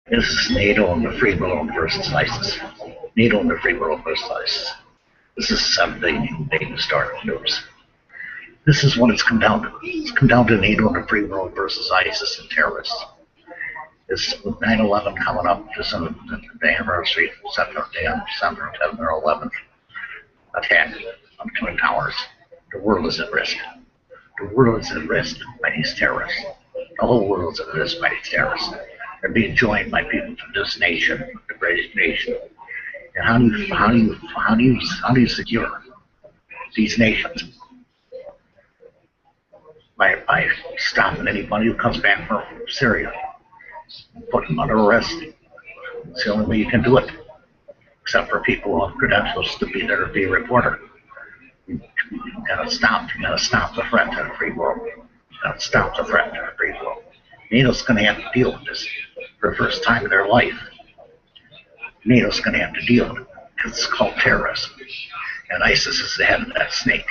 This is NATO and the free world versus ISIS. NATO and the free world versus ISIS. This is 7 day to start news. This is what it's come down to. It's come down to NATO and the free world versus ISIS and terrorists. It's with 9/11 coming up, just on the anniversary, September 10th or 11th attack on Twin Towers. The world is at risk. The world is at risk by these terrorists. The whole world is at risk by these terrorists. They're being joined by people from this nation, the British nation. And how do you secure these nations? By stopping anybody who comes back from Syria, putting them under arrest. It's the only way you can do it, except for people who have credentials to be there to be a reporter. You gotta stop the threat to the free world. You gotta stop the threat to the free world. NATO's gonna have to deal with this for the first time in their life. NATO's gonna have to deal with it because it's called terrorism. And ISIS is the head of that snake.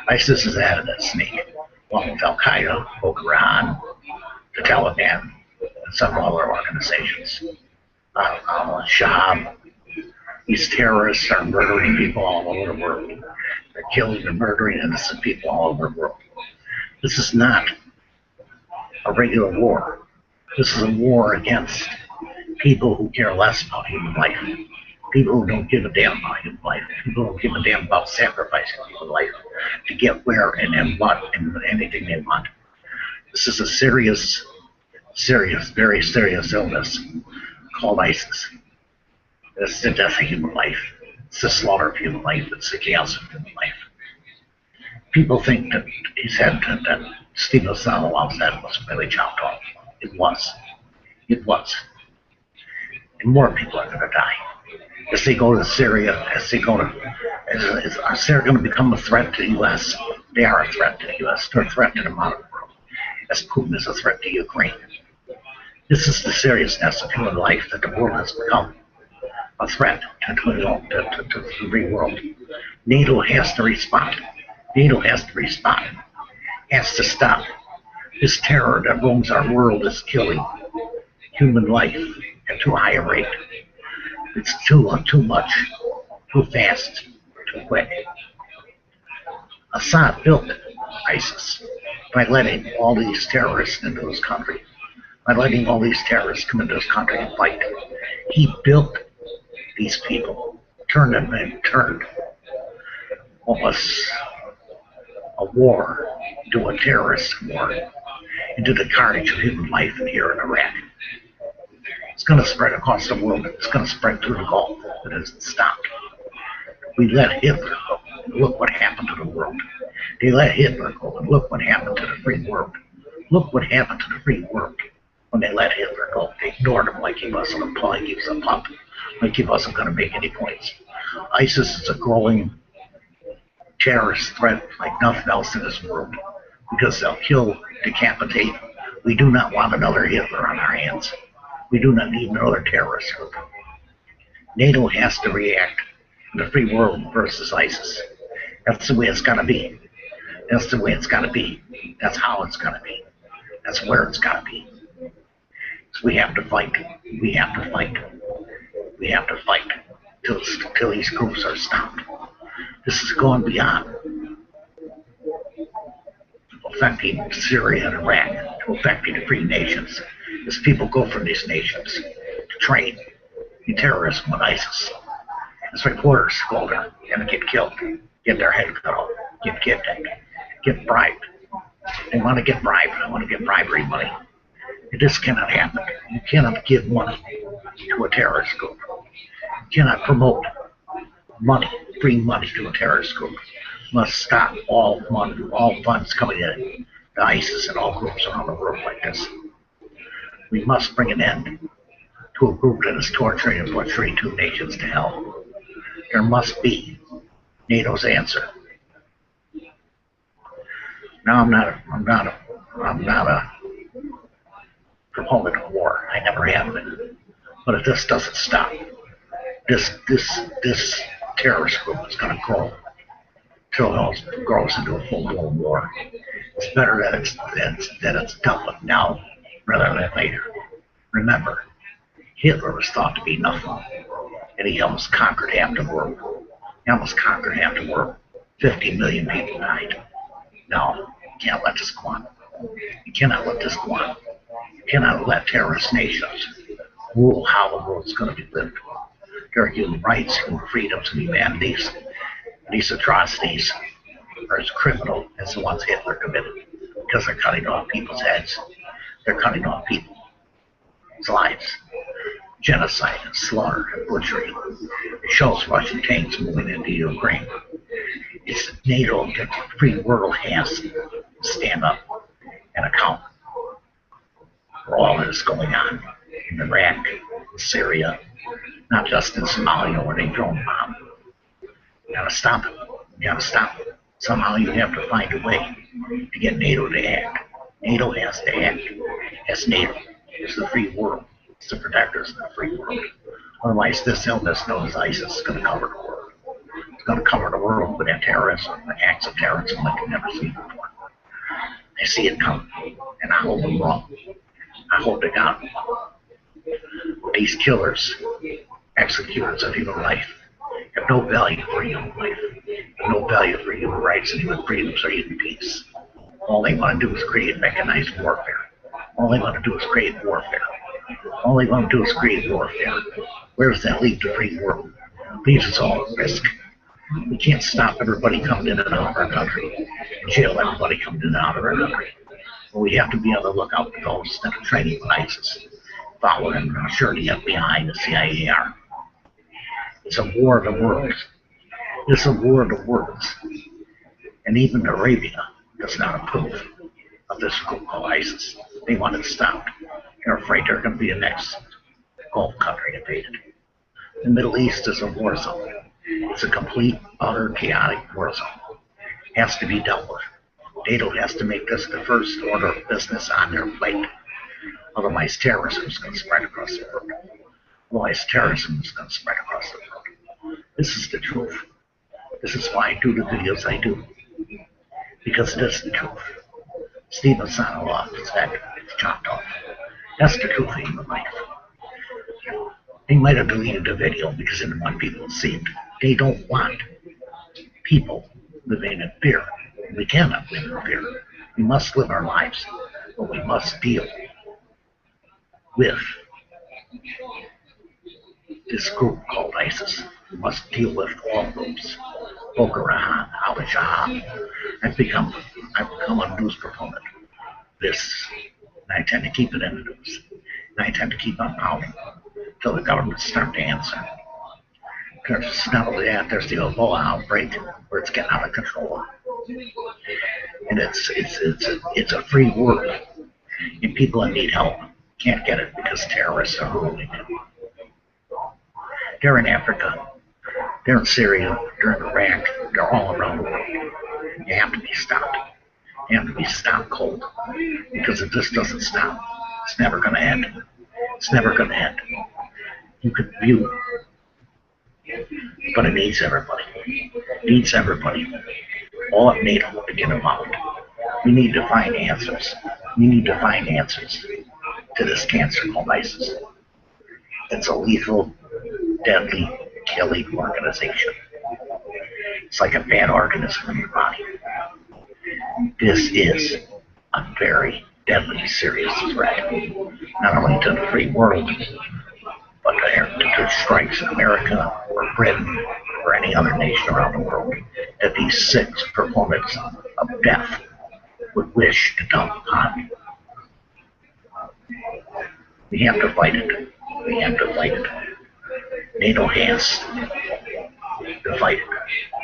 ISIS is the head of that snake, along with Al Qaeda, Boko Haram, the Taliban, and several other organizations. Shahab. These terrorists are murdering people all over the world. They're killing and murdering innocent people all over the world. This is not a regular war. This is a war against people who care less about human life. People who don't give a damn about human life. People who don't give a damn about sacrificing human life to get where and what and anything they want. This is a serious, very serious illness called ISIS. It's the death of human life. It's the slaughter of human life. It's the chaos of human life. People think that he said that Stephen Osama's head was really chopped off. It was. It was. And more people are going to die. As they go to Syria, is Syria going to become a threat to the U.S.? They are a threat to the U.S. They're a threat to the modern world, as Putin is a threat to Ukraine. This is the seriousness of human life that the world has become a threat to the free world. NATO has to respond. NATO has to respond. Has to stop. This terror that roams our world is killing human life at too high a rate. It's too much, too fast, too quick. Assad built ISIS by letting all these terrorists into his country, by letting all these terrorists come into his country and fight. He built these people, turned what was a war into a terrorist war, into the carnage of human life here in Iraq. It's going to spread across the world. It's going to spread through the Gulf. It isn't stopped. We let Hitler go. Look what happened to the world. They let Hitler go, and look what happened to the free world. Look what happened to the free world when they let Hitler go. They ignored him like he wasn't a pup, like he wasn't going to make any points. ISIS is a growing terrorist threat like nothing else in this world because they'll kill, decapitate. We do not want another Hitler on our hands. We do not need another terrorist group. NATO has to react in the free world versus ISIS. That's the way it's got to be. That's the way it's got to be. That's how it's got to be. That's where it's got to be. So we have to fight. We have to fight. We have to fight till these groups are stopped. This is going beyond affecting Syria and Iraq, to affecting the free nations. As people go from these nations to train in terrorism with ISIS. As reporters go there and get killed, get their head cut off, get kidnapped, get bribed. They want to get bribed. They want to get bribery money. This cannot happen. You cannot give money to a terrorist group. You cannot promote money, free money to a terrorist group. You must stop all money, all funds coming in to ISIS and all groups around the world like this. We must bring an end to a group that is torturing and butchering two nations to hell. There must be NATO's answer. Now I'm not a proponent of war. I never have been. But if this doesn't stop, this terrorist group is going to grow till it grows into a full-blown war. It's better that it's dealt with now rather than later. Remember, Hitler was thought to be nothing, and he almost conquered half the world. He almost conquered half the world. 50 million people died. No, you can't let this go on. You cannot let this go on. You cannot let terrorist nations rule how the world's going to be lived. There are human rights, human freedoms, and humanities. These atrocities are as criminal as the ones Hitler committed because they're cutting off people's heads. They're cutting off people's lives. Genocide and slaughter and butchery. It shows Russian tanks moving into Ukraine. It's NATO that the free world has to stand up and account for all that is going on in Iraq, Syria, not just in Somalia where they drone bomb. You gotta stop it. You gotta stop it. Somehow you have to find a way to get NATO to act. NATO has to act as NATO. It's the free world. It's the protectors of the free world. Otherwise, this illness known as ISIS is going to cover the world. It's going to cover the world with terrorism, the acts of terrorism like you've never seen before. I see it coming, and I hope I'm wrong. I hope to God these killers, executors of human life, have no value for human life, have no value for human rights and human freedoms or human peace. All they want to do is create mechanized warfare. All they want to do is create warfare. All they want to do is create warfare. Where does that leave the free world? It leaves us all at risk. We can't stop everybody coming in and out of our country, and jail everybody coming in and out of our country. But we have to be on the lookout for those that are training with ISIS, following them. I'm sure the FBI and the CIA are. It's a war of the worlds. It's a war of the worlds. And even Arabia does not approve of this group called ISIS. They want it stopped. They're afraid they're going to be the next Gulf country invaded. The Middle East is a war zone. It's a complete, utter, chaotic war zone. It has to be dealt with. NATO has to make this the first order of business on their plate. Otherwise, terrorism is going to spread across the world. Otherwise, terrorism is going to spread across the world. This is the truth. This is why I do the videos I do. Because it is the truth. Stephen Sonaloff is that it's chopped off. That's the truth of human life. They might have deleted the video because they didn't want people to see it. They don't want people living in fear. We cannot live in fear. We must live our lives, but we must deal with this group called ISIS. We must deal with all groups. Boko Haram, Al-Shabaab. I've become a news proponent. This, and I tend to keep it in the news. And I tend to keep on pounding until the government starts to answer. There's not only that, there's the Ebola outbreak where it's getting out of control. And it's a free world. And people that need help can't get it because terrorists are ruling it. They're in Africa, they're in Syria, they're in Iraq, they're all around the world. They have to be stopped. They have to be stopped cold. Because if this doesn't stop, it's never going to end. It's never going to end. You could view it, but it needs everybody. It needs everybody. All of NATO to get involved. We need to find answers. We need to find answers to this cancer called ISIS. It's a lethal, deadly, killing organization. It's like a bad organism in your body. This is a very deadly, serious threat, not only to the free world, but to strikes in America or Britain or any other nation around the world that these six proponents of death would wish to dump upon. We have to fight it. We have to fight it. NATO has to fight it.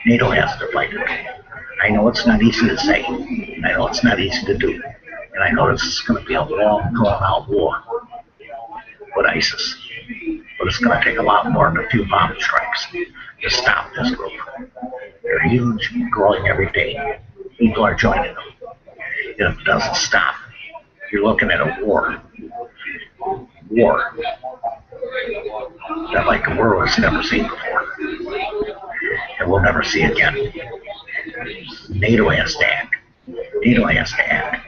NATO has to fight it. I know it's not easy to say. I know it's not easy to do. And I know this is going to be a long, drawn-out war with ISIS. But it's going to take a lot more than a few bomb strikes to stop this group. They're huge, growing every day. People are joining them. And if it doesn't stop, you're looking at a war. War that like the world has never seen before. And we'll never see again. NATO has to act. NATO has to act.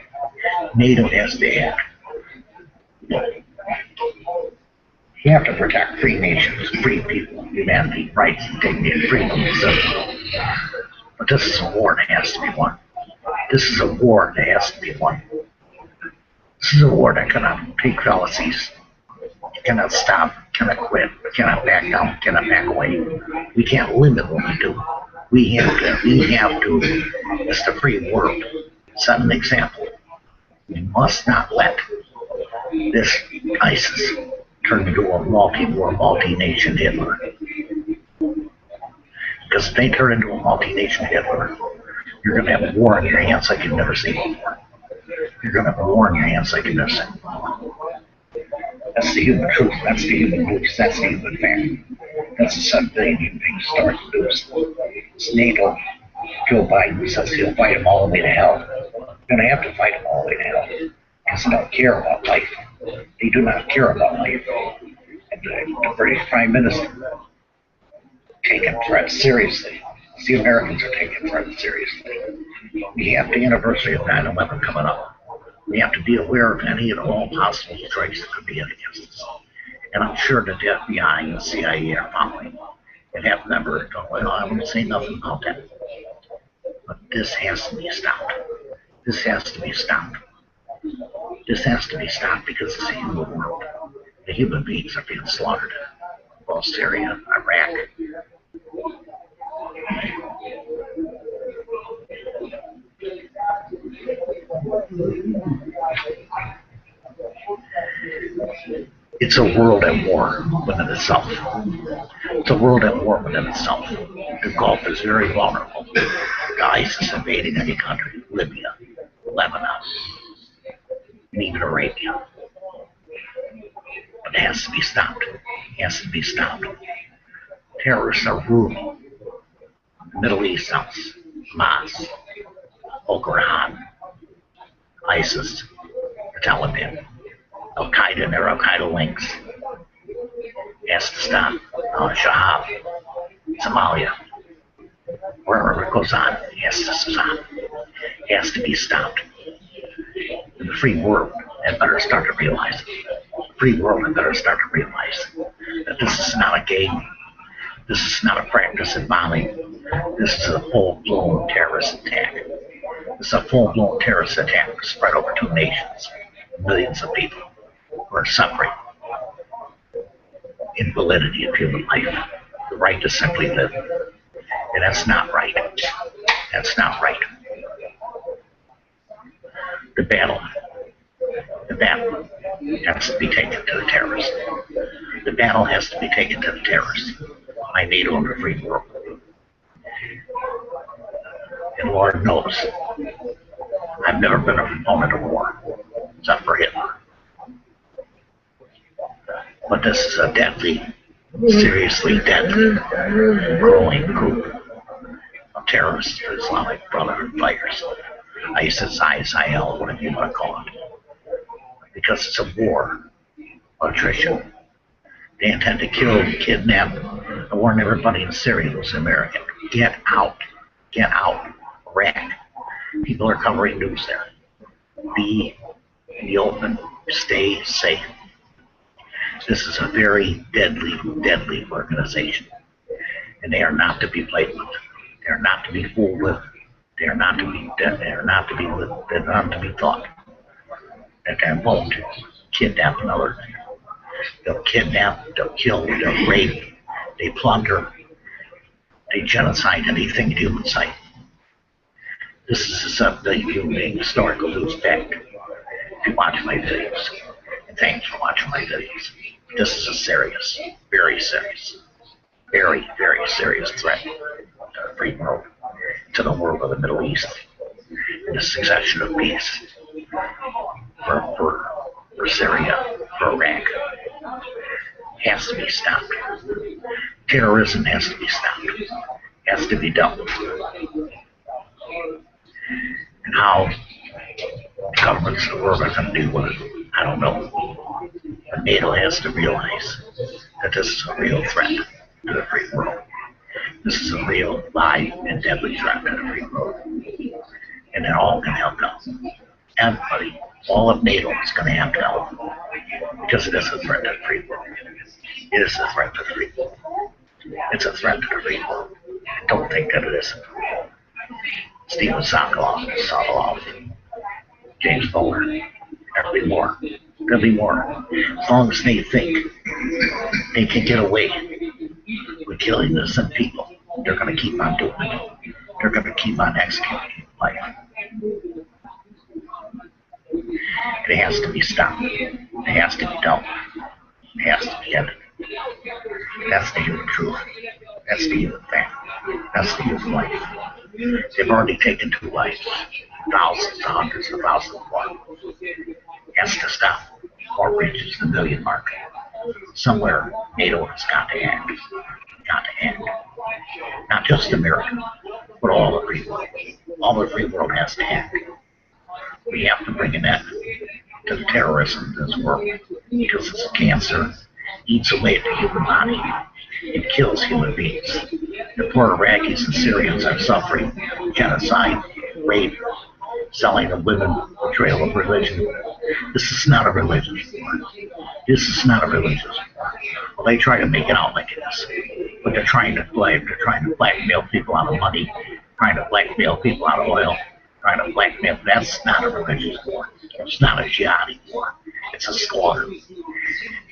NATO has to act. You have to protect free nations, free people, humanity, rights, and dignity, freedom, and civil. But this is a war that has to be won. This is a war that has to be won. This is a war that cannot take fallacies. It cannot stop, cannot quit, cannot back down, cannot back away. We can't limit what we do. We have to, it's the free world. Set an example. We must not let this ISIS turn into a multi-war, multi-nation Hitler. Because if they turn into a multi-nation Hitler, you're going to have a war on your hands like you've never seen before. You're going to have a war on your hands like you've never seen before. That's the human truth. That's the human beliefs. That's the human fact. That's the 7 billion human beings start to lose. It's Nato. Joe Biden says he'll fight them all the way to hell. You're going to have to fight them all the way to hell. Because they don't care about life. They do not care about life. And the British Prime Minister taking threats seriously. The Americans are taking threats seriously. We have the anniversary of 9/11 coming up. We have to be aware of any and all possible strikes that could be against us. And I'm sure that the FBI and the CIA are following and have never done well. I won't say nothing about that. But this has to be stopped. This has to be stopped. This has to be stopped because it's a human world. The human beings are being slaughtered. Both Syria, Iraq. It's a world at war within itself. It's a world at war within itself. The Gulf is very vulnerable. ISIS invading any country, Libya, Lebanon, and even Arabia. But it has to be stopped. It has to be stopped. Terrorists are ruling the Middle East now. Hamas, Boko Haram, ISIS, the Taliban, Al-Qaeda and their Al-Qaeda links. Has to stop. Shahab, Somalia, wherever it goes on, it has to stop. It has to be stopped. And the free world had better start to realize it. The free world had better start to realize that this is not a game. This is not a practice in bombing. This is a full-blown terrorist attack. This is a full-blown terrorist attack spread over 2 nations. Millions of people who are suffering invalidity of human life. The right to simply live. And that's not right. That's not right. The battle has to be taken to the terrorists. The battle has to be taken to the terrorists by NATO and the free world. And Lord knows, I've never been a proponent of war, except for Hitler. But this is a deadly, seriously deadly, growing group of terrorists, Islamic Brotherhood fighters, ISIS, ISIL, whatever you want to call it. Because it's a war of attrition. They intend to kill, kidnap, and warn everybody in Syria who's American. Get out. Get out. Iraq. People are covering news there. Be in the open. Stay safe. This is a very deadly, deadly organization. And they are not to be played with. They are not to be fooled with. They are not to be thought that they won't kidnap another. They'll kidnap, they'll kill, they'll rape, they plunder, they genocide anything in human sight. This is a 7 billion human being historical news fact. If you watch my videos, and thanks for watching my videos. This is a serious, very serious, very, very serious threat to the free world, to the world of the Middle East, and the succession of peace for Syria, for Iraq. Has to be stopped. Terrorism has to be stopped. Has to be dealt with. And how governments in the world are going to deal with it, I don't know. But NATO has to realize that this is a real threat to the free world. This is a real live and deadly threat to the free world. And it all can help out. Everybody, all of NATO is going to have to help. because it is a threat to the free world. It is a threat to the free world. It's a threat to the free world. Don't think that it isn't. Stephen Sokoloff, James Bowler, there'll be more. There'll be more. As long as they think they can get away with killing innocent people, they're going to keep on doing it. They're going to keep on executing life. It has to be stopped. It has to be dealt with. It has to be ended. That's the human truth. That's the human fact. That's the human life. They've already taken 2 lives. Thousands, hundreds of thousands more. It has to stop or reaches the million mark. Somewhere NATO has got to act. Got to act. Not just America, but all the free world. All the free world has to act. We have to bring an end to the terrorism in this world because it's a cancer, eats away at the human body, it kills human beings. The poor Iraqis and Syrians are suffering genocide, rape, selling of women, betrayal of religion. This is not a religious war. This is not a religious war. Well, they try to make it out like it is, but they're trying to blackmail people out of money, trying to blackmail people out of oil, trying to blackmail. That's not a religious war. It's not a jihadi war. It's a slaughter.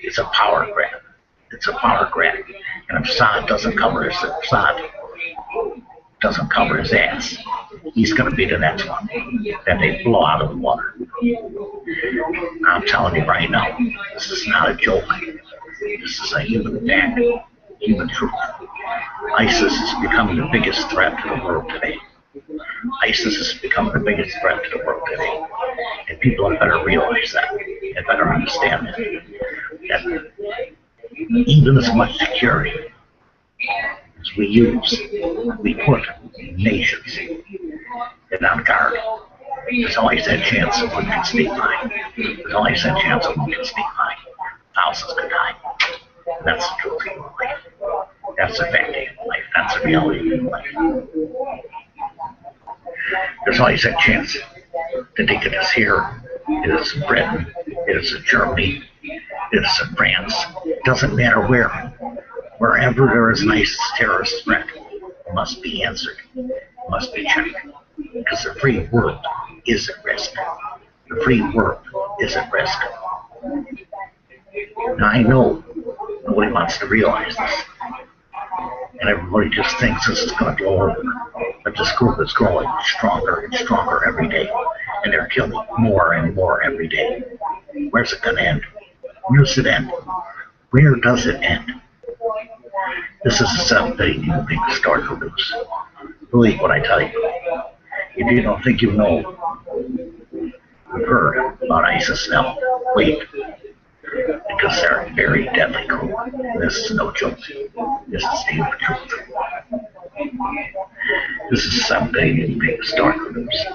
It's a power grab. It's a power grab. And if Assad doesn't cover his ass, he's going to be the next one that they blow out of the water. I'm telling you right now, this is not a joke. This is a human fact, human truth. ISIS is becoming the biggest threat to the world today. ISIS is becoming the biggest threat to the world today. And people had better realize that. They better understand that even as much security as we put nations in on guard. There's always that chance someone can sneak by. There's always that chance someone can sneak by. Thousands could die. And that's the truth of human life. That's the fact of human life. That's the reality of human life. There's always that chance that they could just hear it is in Britain, it is in Germany, it is in France. It doesn't matter where. Wherever there is an ISIS terrorist threat, it must be answered. It must be checked. Because the free world is at risk. The free world is at risk. Now I know nobody wants to realize this. And everybody just thinks this is going to blow over. But this group is growing stronger and stronger every day. And they're killing more and more every day. Where's it going to end? Where does it end? Where does it end? This is a 7-day new big historical news. Believe what I tell you. If you don't think you know, you've heard about ISIS now. Wait. Because they're a very deadly group. This is no joke. This is the human truth. This is 7-day new big historical news.